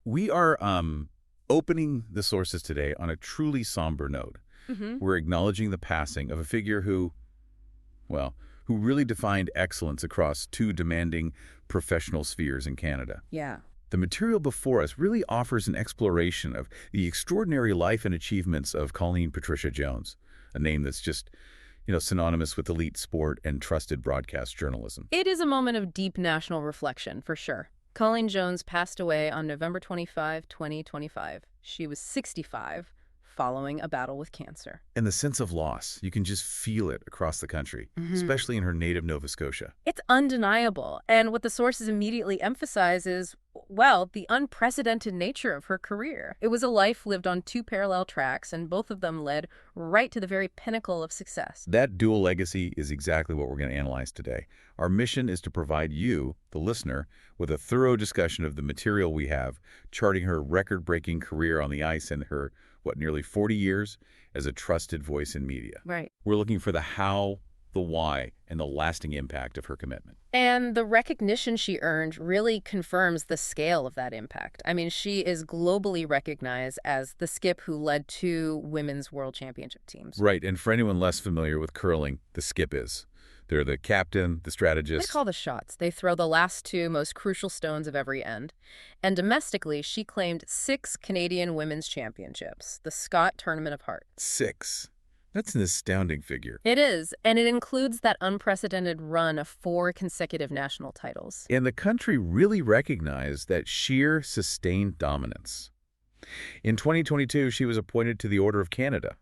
We are opening the sources today on a truly somber note. We're acknowledging the passing of a figure who, well, who really defined excellence across two demanding professional spheres in Canada. Yeah. The material before us really offers an exploration of the extraordinary life and achievements of Colleen Patricia Jones, a name that's just, synonymous with elite sport and trusted broadcast journalism. It is a moment of deep national reflection, for sure. Colleen Jones passed away on November 25, 2025. She was 65, following a battle with cancer. And the sense of loss, you can just feel it across the country, especially in her native Nova Scotia. It's undeniable. And what the sources immediately emphasize is, well, the unprecedented nature of her career. It was a life lived on two parallel tracks, and both of them led right to the very pinnacle of success. That dual legacy is exactly what we're going to analyze today. Our mission is to provide you, the listener, with a thorough discussion of the material we have, charting her record-breaking career on the ice and her nearly 40 years as a trusted voice in media. Right. We're looking for the how, the why, and the lasting impact of her commitment. And the recognition she earned really confirms the scale of that impact. I mean, she is globally recognized as the skip who led two women's world championship teams. Right, and for anyone less familiar with curling, the skip is. They're the captain, the strategist. They call the shots. They throw the last two most crucial stones of every end. And domestically, she claimed 6 Canadian women's championships, the Scotties Tournament of Hearts. 6. That's an astounding figure. It is, and it includes that unprecedented run of 4 consecutive national titles. And the country really recognized that sheer, sustained dominance. In 2022, she was appointed to the Order of Canada.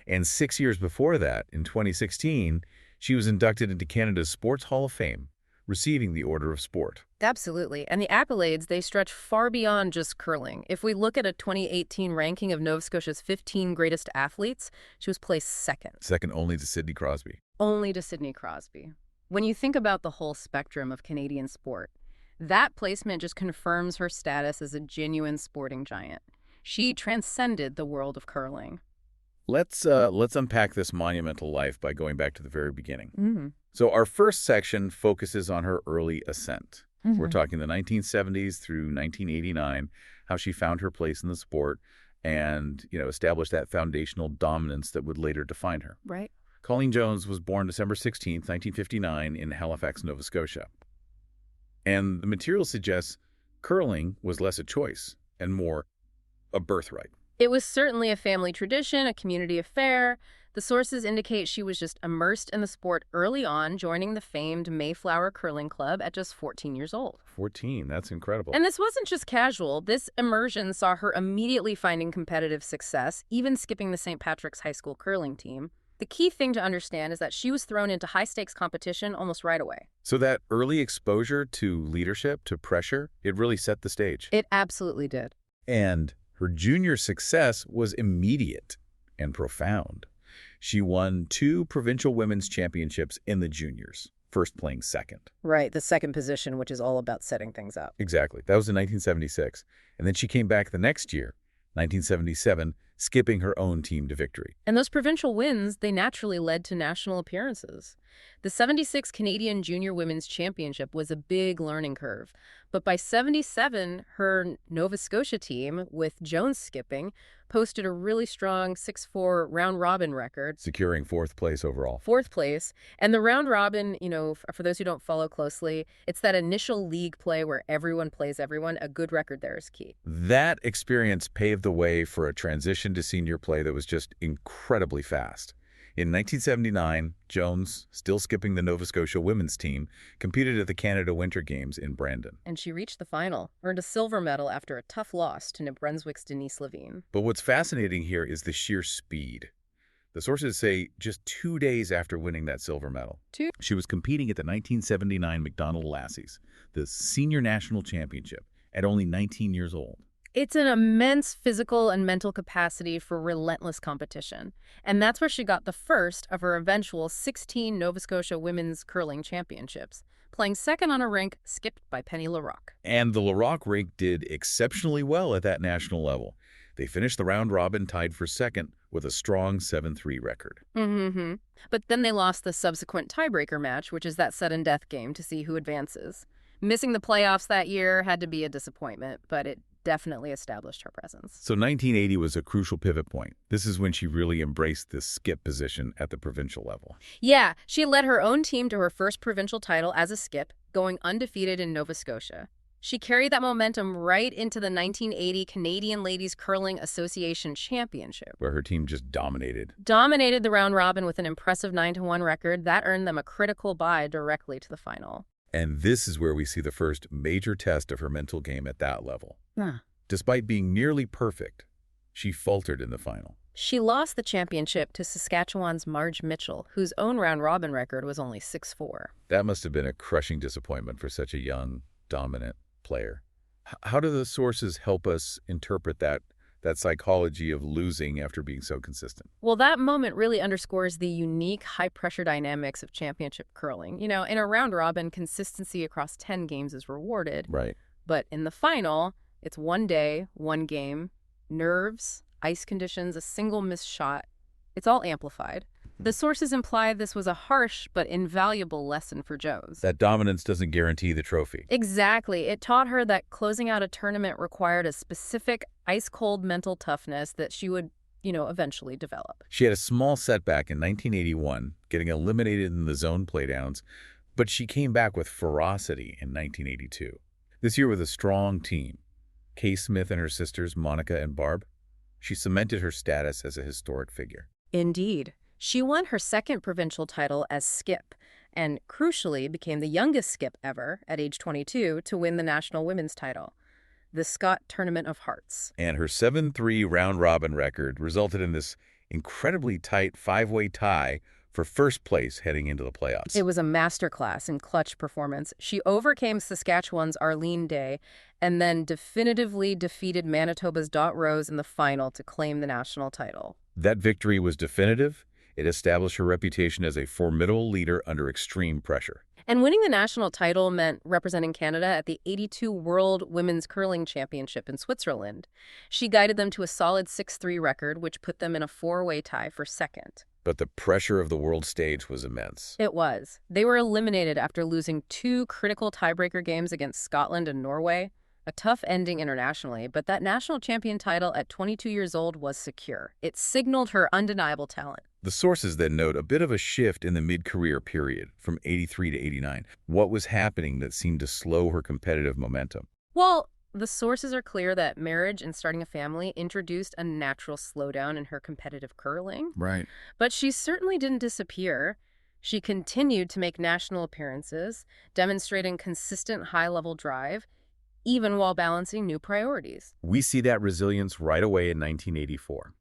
And 6 years before that, in 2016, she was inducted into Canada's Sports Hall of Fame, receiving the Order of Sport. Absolutely. And the accolades, they stretch far beyond just curling. If we look at a 2018 ranking of Nova Scotia's 15 greatest athletes, she was placed second. Second only to Sidney Crosby. Only to Sidney Crosby. When you think about the whole spectrum of Canadian sport, that placement just confirms her status as a genuine sporting giant. She transcended the world of curling. Let's unpack this monumental life by going back to the very beginning. So our first section focuses on her early ascent. We're talking the 1970s through 1989, how she found her place in the sport and, established that foundational dominance that would later define her. Right. Colleen Jones was born December 16, 1959 in Halifax, Nova Scotia. And the material suggests curling was less a choice and more a birthright. It was certainly a family tradition, a community affair. The sources indicate she was just immersed in the sport early on, joining the famed Mayflower Curling Club at just 14 years old. 14, that's incredible. And this wasn't just casual. This immersion saw her immediately finding competitive success, even skipping the St. Patrick's High School curling team. The key thing to understand is that she was thrown into high-stakes competition almost right away. So that early exposure to leadership, to pressure, it really set the stage. It absolutely did. And her junior success was immediate and profound. She won 2 provincial women's championships in the juniors, first playing second. Right, the second position, which is all about setting things up. Exactly. That was in 1976. And then she came back the next year, 1977, skipping her own team to victory. And those provincial wins, they naturally led to national appearances. The 76 Canadian Junior Women's Championship was a big learning curve. But by 77, her Nova Scotia team, with Jones skipping, posted a really strong 6-4 round-robin record. Securing 4th place overall. 4th place. And the round-robin, for those who don't follow closely, it's that initial league play where everyone plays everyone. A good record there is key. That experience paved the way for a transition to senior play that was just incredibly fast. In 1979, Jones, still skipping the Nova Scotia women's team, competed at the Canada Winter Games in Brandon. And she reached the final, earned a silver medal after a tough loss to New Brunswick's Denise Levine. But what's fascinating here is the sheer speed. The sources say just 2 days after winning that silver medal, she was competing at the 1979 McDonald Lassies, the senior national championship, at only 19 years old. It's an immense physical and mental capacity for relentless competition. And that's where she got the first of her eventual 16 Nova Scotia women's curling championships, playing second on a rink skipped by Penny LaRocque. And the LaRocque rink did exceptionally well at that national level. They finished the round robin tied for second with a strong 7-3 record. But then they lost the subsequent tiebreaker match, which is that sudden death game to see who advances. Missing the playoffs that year had to be a disappointment, but it definitely established her presence. So 1980 was a crucial pivot point. This is when she really embraced this skip position at the provincial level. Yeah, she led her own team to her first provincial title as a skip, going undefeated in Nova Scotia. She carried that momentum right into the 1980 Canadian Ladies Curling Association Championship, Where her team just dominated. Dominated the round robin with an impressive 9-1 record that earned them a critical bye directly to the final. And this is where we see the first major test of her mental game at that level. Despite being nearly perfect, she faltered in the final. She lost the championship to Saskatchewan's Marge Mitchell, whose own round-robin record was only 6-4. That must have been a crushing disappointment for such a young, dominant player. How do the sources help us interpret that psychology of losing after being so consistent? Well, that moment really underscores the unique high-pressure dynamics of championship curling. In a round-robin, consistency across 10 games is rewarded. Right. But in the final, it's one day, one game, nerves, ice conditions, a single missed shot. It's all amplified. The sources imply this was a harsh but invaluable lesson for Jones. That dominance doesn't guarantee the trophy. Exactly. It taught her that closing out a tournament required a specific ice-cold mental toughness that she would, eventually develop. She had a small setback in 1981, getting eliminated in the zone playdowns, but she came back with ferocity in 1982. This year with a strong team, Kay Smith and her sisters, Monica and Barb, she cemented her status as a historic figure. Indeed. She won her second provincial title as skip, and crucially became the youngest skip ever, at age 22, to win the national women's title, the Scotties Tournament of Hearts. And her 7-3 round-robin record resulted in this incredibly tight 5-way tie for first place heading into the playoffs. It was a masterclass in clutch performance. She overcame Saskatchewan's Arlene Day and then definitively defeated Manitoba's Dot Rose in the final to claim the national title. That victory was definitive. It established her reputation as a formidable leader under extreme pressure. And winning the national title meant representing Canada at the 82 World Women's Curling Championship in Switzerland. She guided them to a solid 6-3 record, which put them in a 4-way tie for second. But the pressure of the world stage was immense. It was. They were eliminated after losing 2 critical tiebreaker games against Scotland and Norway. A tough ending internationally, but that national champion title at 22 years old was secure. It signaled her undeniable talent. The sources then note a bit of a shift in the mid-career period, from 83 to 89. What was happening that seemed to slow her competitive momentum? Well, the sources are clear that marriage and starting a family introduced a natural slowdown in her competitive curling. Right. But she certainly didn't disappear. She continued to make national appearances, demonstrating consistent high-level drive, even while balancing new priorities. We see that resilience right away in 1984.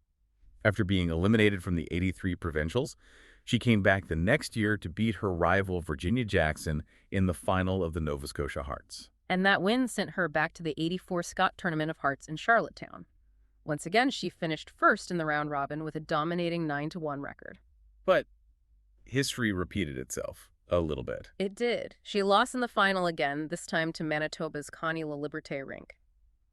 After being eliminated from the 83 provincials, she came back the next year to beat her rival Virginia Jackson in the final of the Nova Scotia Hearts. And that win sent her back to the 84 Scotties Tournament of Hearts in Charlottetown. Once again, she finished first in the round robin with a dominating 9-1 record. But history repeated itself a little bit. It did. She lost in the final again, this time to Manitoba's Connie LaLiberté rink.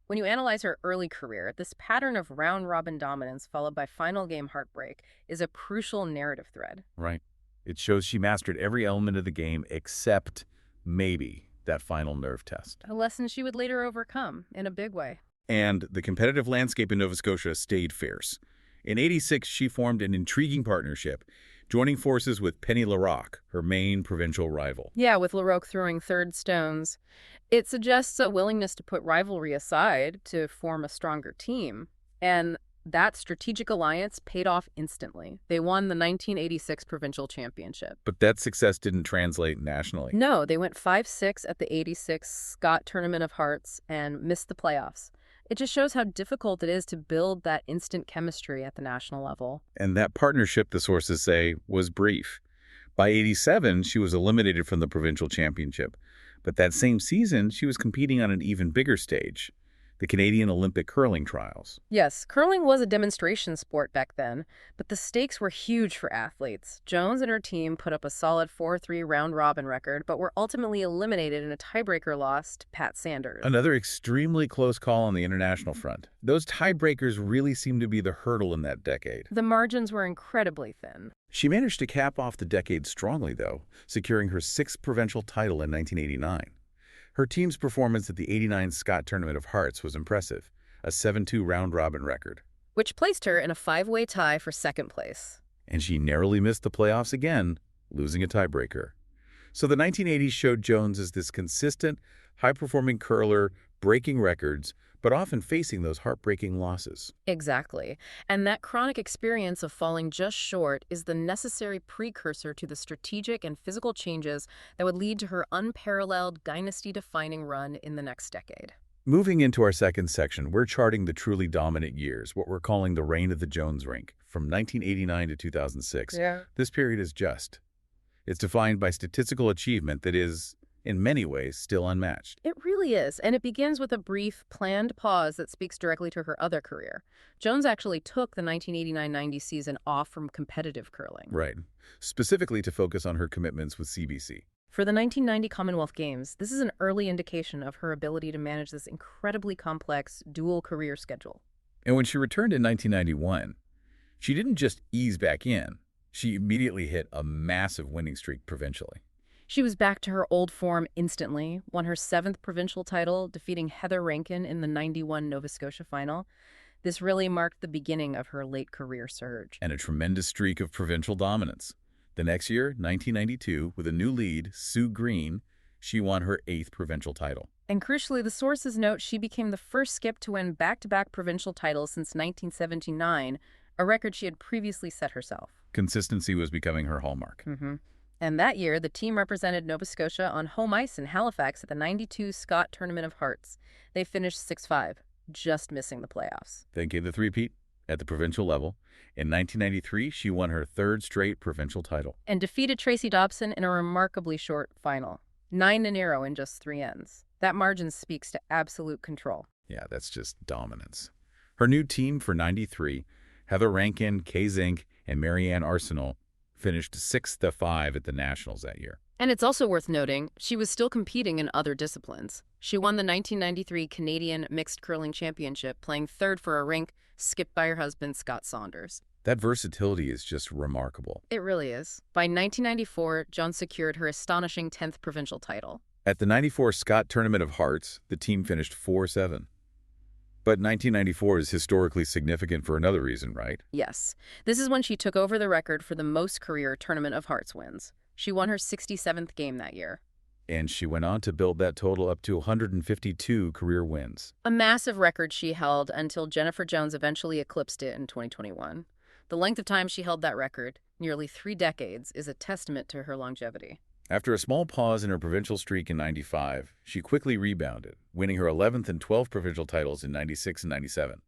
When you analyze her early career, this pattern of round-robin dominance followed by final game heartbreak is a crucial narrative thread. Right. It shows she mastered every element of the game except maybe that final nerve test. A lesson she would later overcome in a big way. And the competitive landscape in Nova Scotia stayed fierce. In '86, she formed an intriguing partnership, joining forces with Penny Larocque, her main provincial rival. Yeah, with Larocque throwing third stones. It suggests a willingness to put rivalry aside to form a stronger team. And that strategic alliance paid off instantly. They won the 1986 provincial championship. But that success didn't translate nationally. No, they went 5-6 at the 86 Scotties Tournament of Hearts and missed the playoffs. It just shows how difficult it is to build that instant chemistry at the national level. And that partnership, the sources say, was brief. By '87, she was eliminated from the provincial championship. But that same season, she was competing on an even bigger stage, the Canadian Olympic curling trials. Yes, curling was a demonstration sport back then, but the stakes were huge for athletes. Jones and her team put up a solid 4-3 round-robin record, but were ultimately eliminated in a tiebreaker loss to Pat Sanders. Another extremely close call on the international front. Those tiebreakers really seemed to be the hurdle in that decade. The margins were incredibly thin. She managed to cap off the decade strongly, though, securing her 6th provincial title in 1989. Her team's performance at the '89 Scott Tournament of Hearts was impressive, a 7-2 round-robin record. Which placed her in a five-way tie for second place. And she narrowly missed the playoffs again, losing a tiebreaker. So the 1980s showed Jones as this consistent, high-performing curler, breaking records, but often facing those heartbreaking losses. Exactly. And that chronic experience of falling just short is the necessary precursor to the strategic and physical changes that would lead to her unparalleled, dynasty-defining run in the next decade. Moving into our second section, we're charting the truly dominant years, what we're calling the reign of the Jones rink, from 1989 to 2006. This period is just. It's defined by statistical achievement that is, in many ways, still unmatched. It really is, and it begins with a brief, planned pause that speaks directly to her other career. Jones actually took the 1989-90 season off from competitive curling. Right. Specifically to focus on her commitments with CBC. For the 1990 Commonwealth Games, this is an early indication of her ability to manage this incredibly complex, dual career schedule. And when she returned in 1991, she didn't just ease back in. She immediately hit a massive winning streak provincially. She was back to her old form instantly, won her 7th provincial title, defeating Heather Rankin in the '91 Nova Scotia final. This really marked the beginning of her late career surge. And a tremendous streak of provincial dominance. The next year, 1992, with a new lead, Sue Green, she won her 8th provincial title. And crucially, the sources note she became the first skip to win back-to-back provincial titles since 1979, a record she had previously set herself. Consistency was becoming her hallmark. And that year, the team represented Nova Scotia on home ice in Halifax at the '92 Scott Tournament of Hearts. They finished 6-5, just missing the playoffs. Then came the three-peat at the provincial level. In 1993, she won her 3rd straight provincial title. And defeated Tracy Dobson in a remarkably short final. 9-0 in just 3 ends. That margin speaks to absolute control. Yeah, that's just dominance. Her new team for '93, Heather Rankin, Kay Zink, and Marianne Arsenal, finished 6-5 at the Nationals that year. And it's also worth noting, she was still competing in other disciplines. She won the 1993 Canadian Mixed Curling Championship, playing 3rd for a rink, skipped by her husband, Scott Saunders. That versatility is just remarkable. It really is. By 1994, Jones secured her astonishing 10th provincial title. At the '94 Scott Tournament of Hearts, the team finished 4-7. But 1994 is historically significant for another reason, right? Yes. This is when she took over the record for the most career Tournament of Hearts wins. She won her 67th game that year. And she went on to build that total up to 152 career wins. A massive record she held until Jennifer Jones eventually eclipsed it in 2021. The length of time she held that record, nearly 3 decades, is a testament to her longevity. After a small pause in her provincial streak in '95, she quickly rebounded, winning her 11th and 12th provincial titles in '96 and '97.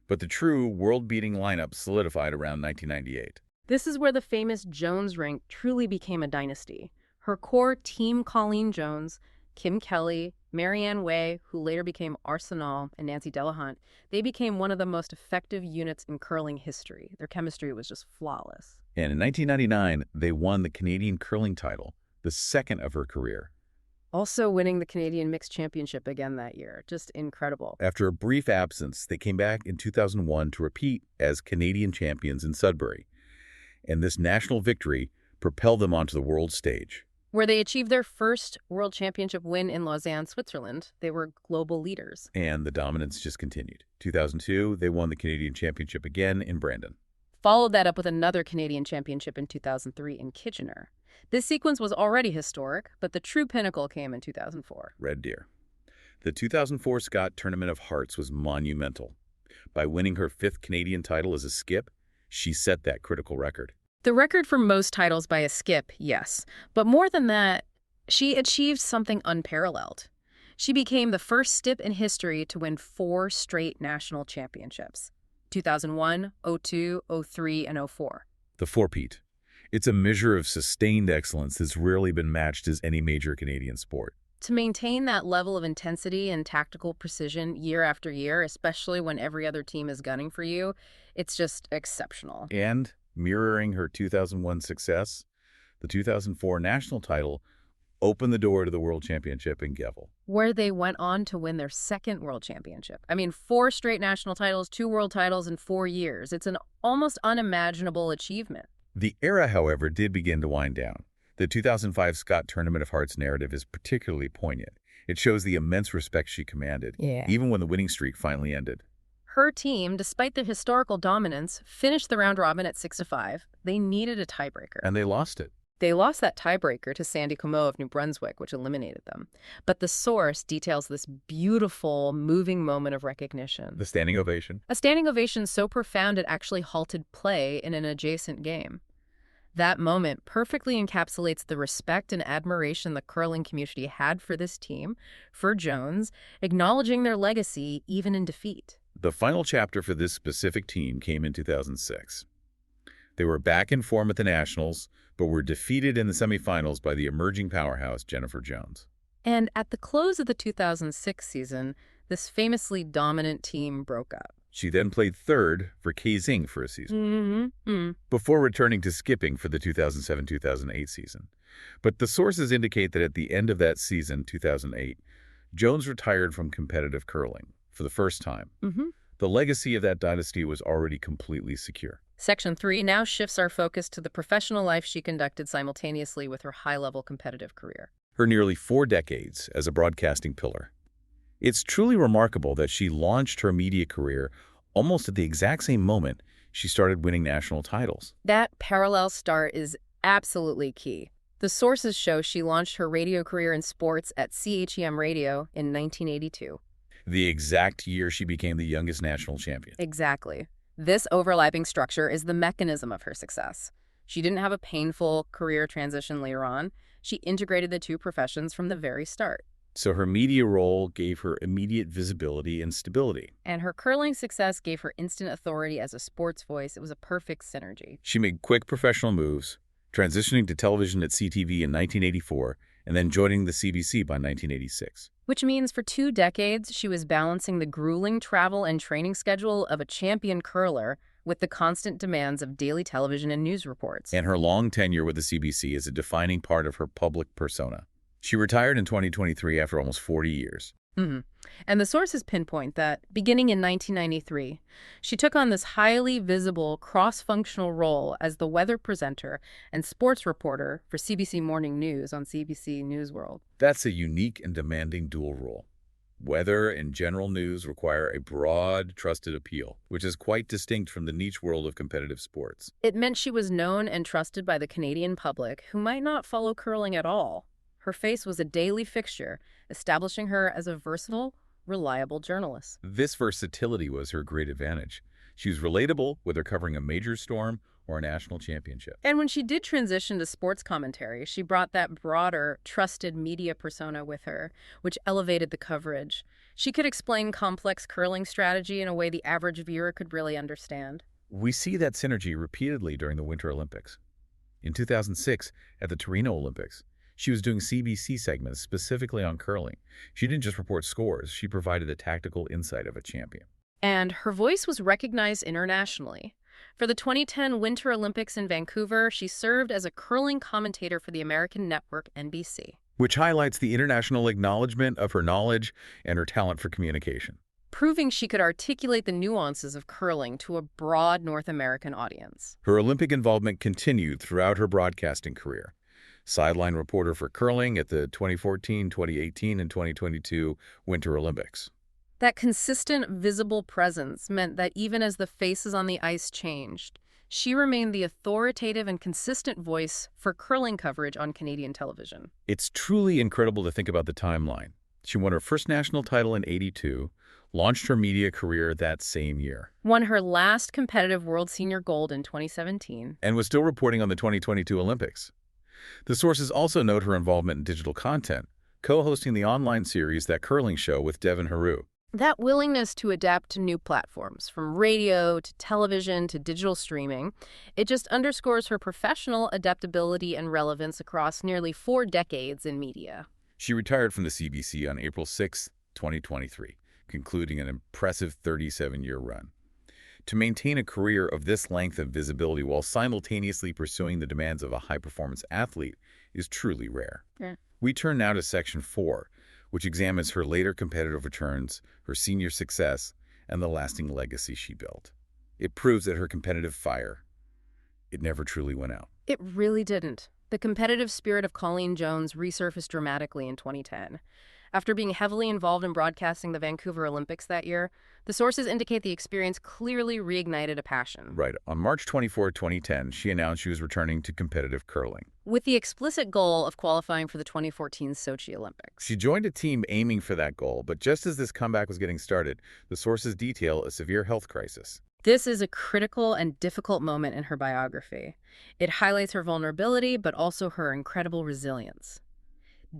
But the true world-beating lineup solidified around 1998. This is where the famous Jones rink truly became a dynasty. Her core team, Colleen Jones, Kim Kelly, Marianne Way, who later became Arsenal, and Nancy Delahunt, they became one of the most effective units in curling history. Their chemistry was just flawless. And in 1999, they won the Canadian curling title, the 2nd of her career. Also winning the Canadian Mixed Championship again that year. Just incredible. After a brief absence, they came back in 2001 to repeat as Canadian champions in Sudbury. And this national victory propelled them onto the world stage. Where they achieved their first World Championship win in Lausanne, Switzerland. They were global leaders. And the dominance just continued. 2002, they won the Canadian Championship again in Brandon. Followed that up with another Canadian Championship in 2003 in Kitchener. This sequence was already historic, but the true pinnacle came in 2004. Red Deer. The 2004 Scott Tournament of Hearts was monumental. By winning her 5th Canadian title as a skip, she set that critical record. The record for most titles by a skip, yes. But more than that, she achieved something unparalleled. She became the first skip in history to win 4 straight national championships. 2001, 02, 03, and 04. The four-peat. It's a measure of sustained excellence that's rarely been matched as any major Canadian sport. To maintain that level of intensity and tactical precision year after year, especially when every other team is gunning for you, it's just exceptional. And mirroring her 2001 success, the 2004 national title opened the door to the World Championship in Gevel, where they went on to win their 2nd World Championship. 4 straight national titles, 2 world titles in 4 years. It's an almost unimaginable achievement. The era, however, did begin to wind down. The 2005 Scott Tournament of Hearts narrative is particularly poignant. It shows the immense respect she commanded, even when the winning streak finally ended. Her team, despite their historical dominance, finished the round robin at 6-5. They needed a tiebreaker. And they lost it. They lost that tiebreaker to Sandy Comeau of New Brunswick, which eliminated them. But the source details this beautiful, moving moment of recognition. The standing ovation. A standing ovation so profound it actually halted play in an adjacent game. That moment perfectly encapsulates the respect and admiration the curling community had for this team, for Jones, acknowledging their legacy even in defeat. The final chapter for this specific team came in 2006. They were back in form at the Nationals, but were defeated in the semifinals by the emerging powerhouse Jennifer Jones. And at the close of the 2006 season, this famously dominant team broke up. She then played third for Kaysing for a season, before returning to skipping for the 2007-2008 season. But the sources indicate that at the end of that season, 2008, Jones retired from competitive curling for the first time. The legacy of that dynasty was already completely secure. Section 3 now shifts our focus to the professional life she conducted simultaneously with her high-level competitive career. Her nearly 4 decades as a broadcasting pillar. It's truly remarkable that she launched her media career almost at the exact same moment she started winning national titles. That parallel start is absolutely key. The sources show she launched her radio career in sports at CHEM Radio in 1982. The exact year she became the youngest national champion. Exactly. This overlapping structure is the mechanism of her success. She didn't have a painful career transition later on. She integrated the two professions from the very start. So her media role gave her immediate visibility and stability. And her curling success gave her instant authority as a sports voice. It was a perfect synergy. She made quick professional moves, transitioning to television at CTV in 1984 and then joining the CBC by 1986. Which means for 2 decades, she was balancing the grueling travel and training schedule of a champion curler with the constant demands of daily television and news reports. And her long tenure with the CBC is a defining part of her public persona. She retired in 2023 after almost 40 years. And the sources pinpoint that, beginning in 1993, she took on this highly visible, cross-functional role as the weather presenter and sports reporter for CBC Morning News on CBC News World. That's a unique and demanding dual role. Weather and general news require a broad, trusted appeal, which is quite distinct from the niche world of competitive sports. It meant she was known and trusted by the Canadian public, who might not follow curling at all. Her face was a daily fixture, establishing her as a versatile, reliable journalist. This versatility was her great advantage. She was relatable, whether covering a major storm or a national championship. And when she did transition to sports commentary, she brought that broader, trusted media persona with her, which elevated the coverage. She could explain complex curling strategy in a way the average viewer could really understand. We see that synergy repeatedly during the Winter Olympics. In 2006, at the Torino Olympics, she was doing CBC segments specifically on curling. She didn't just report scores, she provided the tactical insight of a champion. And her voice was recognized internationally. For the 2010 Winter Olympics in Vancouver, she served as a curling commentator for the American network NBC. Which highlights the international acknowledgement of her knowledge and her talent for communication. Proving she could articulate the nuances of curling to a broad North American audience. Her Olympic involvement continued throughout her broadcasting career. Sideline reporter for curling at the 2014, 2018, and 2022 Winter Olympics. That consistent, visible presence meant that even as the faces on the ice changed, she remained the authoritative and consistent voice for curling coverage on Canadian television. It's truly incredible to think about the timeline. She won her first national title in '82, launched her media career that same year. Won her last competitive World Senior Gold in 2017. And was still reporting on the 2022 Olympics. The sources also note her involvement in digital content, co-hosting the online series That Curling Show with Devin Haru. That willingness to adapt to new platforms, from radio to television to digital streaming, it just underscores her professional adaptability and relevance across nearly 4 decades in media. She retired from the CBC on April 6, 2023, concluding an impressive 37-year run. To maintain a career of this length of visibility while simultaneously pursuing the demands of a high-performance athlete is truly rare. We turn now to Section 4, which examines her later competitive returns, her senior success, and the lasting legacy she built. It proves that her competitive fire, it never truly went out. It really didn't. The competitive spirit of Colleen Jones resurfaced dramatically in 2010. After being heavily involved in broadcasting the Vancouver Olympics that year, the sources indicate the experience clearly reignited a passion. Right. On March 24, 2010, she announced she was returning to competitive curling, with the explicit goal of qualifying for the 2014 Sochi Olympics. She joined a team aiming for that goal, but just as this comeback was getting started, the sources detail a severe health crisis. This is a critical and difficult moment in her biography. It highlights her vulnerability, but also her incredible resilience.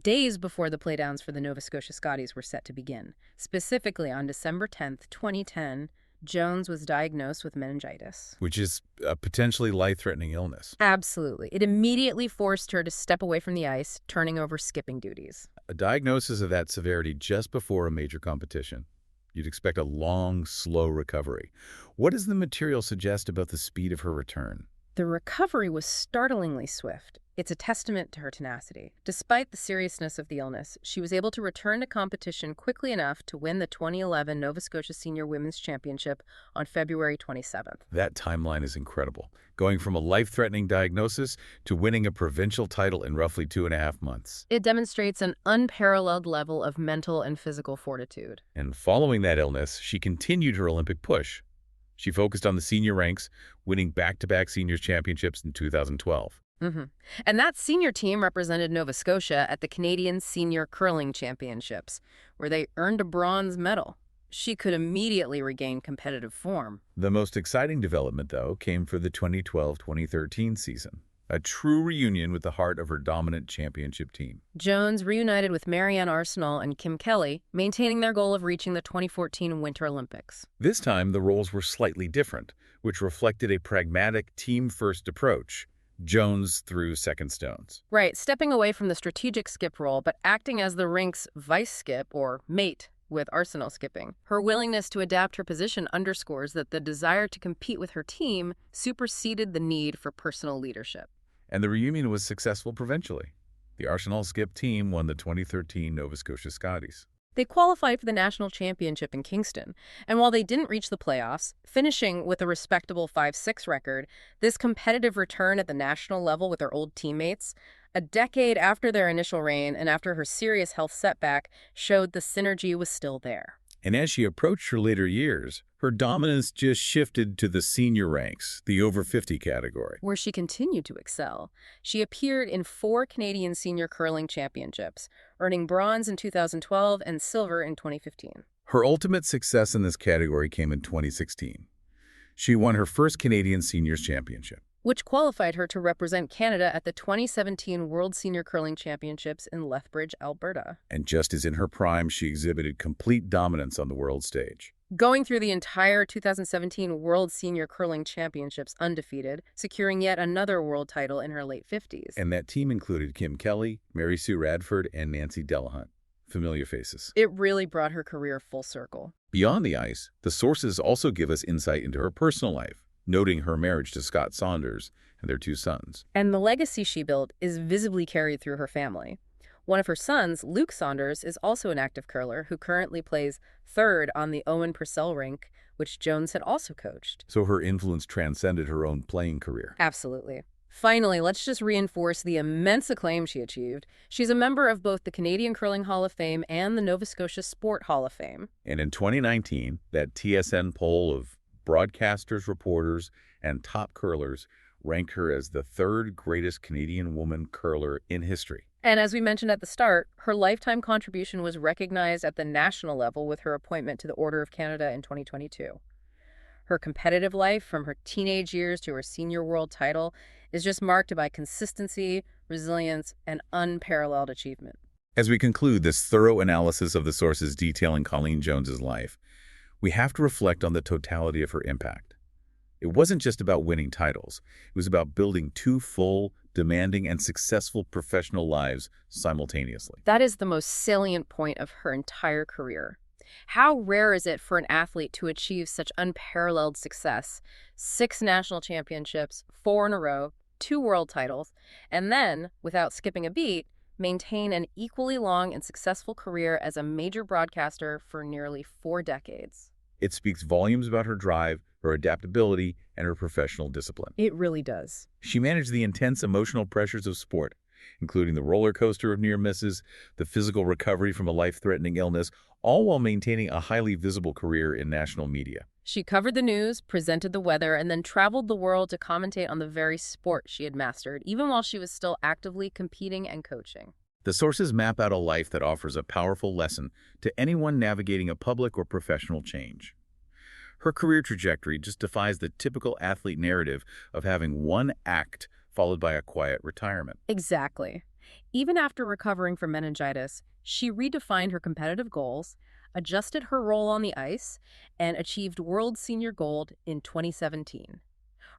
Days before the playdowns for the Nova Scotia Scotties were set to begin, specifically on December 10, 2010, Jones was diagnosed with meningitis. Which is a potentially life-threatening illness. Absolutely. It immediately forced her to step away from the ice, turning over skipping duties. A diagnosis of that severity just before a major competition. You'd expect a long, slow recovery. What does the material suggest about the speed of her return? The recovery was startlingly swift. It's a testament to her tenacity. Despite the seriousness of the illness, she was able to return to competition quickly enough to win the 2011 Nova Scotia Senior Women's Championship on February 27th. That timeline is incredible. Going from a life-threatening diagnosis to winning a provincial title in roughly 2.5 months. It demonstrates an unparalleled level of mental and physical fortitude. And following that illness, she continued her Olympic push. She focused on the senior ranks, winning back-to-back seniors championships in 2012. And that senior team represented Nova Scotia at the Canadian Senior Curling Championships, where they earned a bronze medal. She could immediately regain competitive form. The most exciting development, though, came for the 2012-2013 season. A true reunion with the heart of her dominant championship team. Jones reunited with Marianne Arsenault and Kim Kelly, maintaining their goal of reaching the 2014 Winter Olympics. This time, the roles were slightly different, which reflected a pragmatic, team-first approach. Jones threw second stones. Right, stepping away from the strategic skip role, but acting as the rink's vice skip or mate with Arsenault skipping. Her willingness to adapt her position underscores that the desire to compete with her team superseded the need for personal leadership. And the reunion was successful provincially. The Arsenault skip team won the 2013 Nova Scotia Scotties. They qualified for the national championship in Kingston, and while they didn't reach the playoffs, finishing with a respectable 5-6 record, this competitive return at the national level with their old teammates, a decade after their initial reign and after her serious health setback, showed the synergy was still there. And as she approached her later years, her dominance just shifted to the senior ranks, the over 50 category, where she continued to excel. She appeared in 4 Canadian senior curling championships, earning bronze in 2012 and silver in 2015. Her ultimate success in this category came in 2016. She won her first Canadian Seniors Championship, which qualified her to represent Canada at the 2017 World Senior Curling Championships in Lethbridge, Alberta. And just as in her prime, she exhibited complete dominance on the world stage. Going through the entire 2017 World Senior Curling Championships undefeated, securing yet another world title in her late 50s. And that team included Kim Kelly, Mary Sue Radford, and Nancy Delahunt. Familiar faces. It really brought her career full circle. Beyond the ice, the sources also give us insight into her personal life, noting her marriage to Scott Saunders and their 2 sons. And the legacy she built is visibly carried through her family. One of her sons, Luke Saunders, is also an active curler who currently plays third on the Owen Purcell rink, which Jones had also coached. So her influence transcended her own playing career. Absolutely. Finally, let's just reinforce the immense acclaim she achieved. She's a member of both the Canadian Curling Hall of Fame and the Nova Scotia Sport Hall of Fame. And in 2019, that TSN poll of broadcasters, reporters, and top curlers ranked her as the 3rd greatest Canadian woman curler in history. And as we mentioned at the start, her lifetime contribution was recognized at the national level with her appointment to the Order of Canada in 2022. Her competitive life, from her teenage years to her senior world title, is just marked by consistency, resilience, and unparalleled achievement. As we conclude this thorough analysis of the sources detailing Colleen Jones's life, we have to reflect on the totality of her impact. It wasn't just about winning titles. It was about building 2 full, demanding, and successful professional lives simultaneously. That is the most salient point of her entire career. How rare is it for an athlete to achieve such unparalleled success? 6 national championships, 4 in a row, 2 world titles, and then, without skipping a beat, maintain an equally long and successful career as a major broadcaster for nearly 4 decades. It speaks volumes about her drive, her adaptability, and her professional discipline. It really does. She managed the intense emotional pressures of sport, including the roller coaster of near misses, the physical recovery from a life-threatening illness, all while maintaining a highly visible career in national media. She covered the news, presented the weather, and then traveled the world to commentate on the very sport she had mastered, even while she was still actively competing and coaching. The sources map out a life that offers a powerful lesson to anyone navigating a public or professional change. Her career trajectory just defies the typical athlete narrative of having one act followed by a quiet retirement. Exactly. Even after recovering from meningitis, she redefined her competitive goals, adjusted her role on the ice, and achieved World Senior Gold in 2017.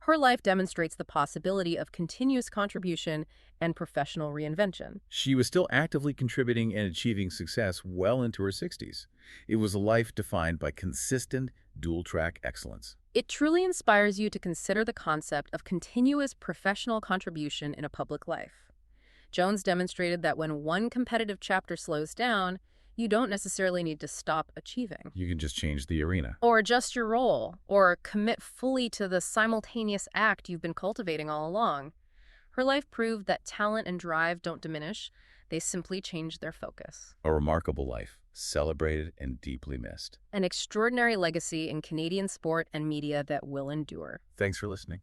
Her life demonstrates the possibility of continuous contribution and professional reinvention. She was still actively contributing and achieving success well into her 60s. It was a life defined by consistent, dual-track excellence. It truly inspires you to consider the concept of continuous professional contribution in a public life. Jones demonstrated that when one competitive chapter slows down, you don't necessarily need to stop achieving. You can just change the arena. Or adjust your role, or commit fully to the simultaneous act you've been cultivating all along. Her life proved that talent and drive don't diminish, they simply change their focus. A remarkable life, celebrated and deeply missed. An extraordinary legacy in Canadian sport and media that will endure. Thanks for listening.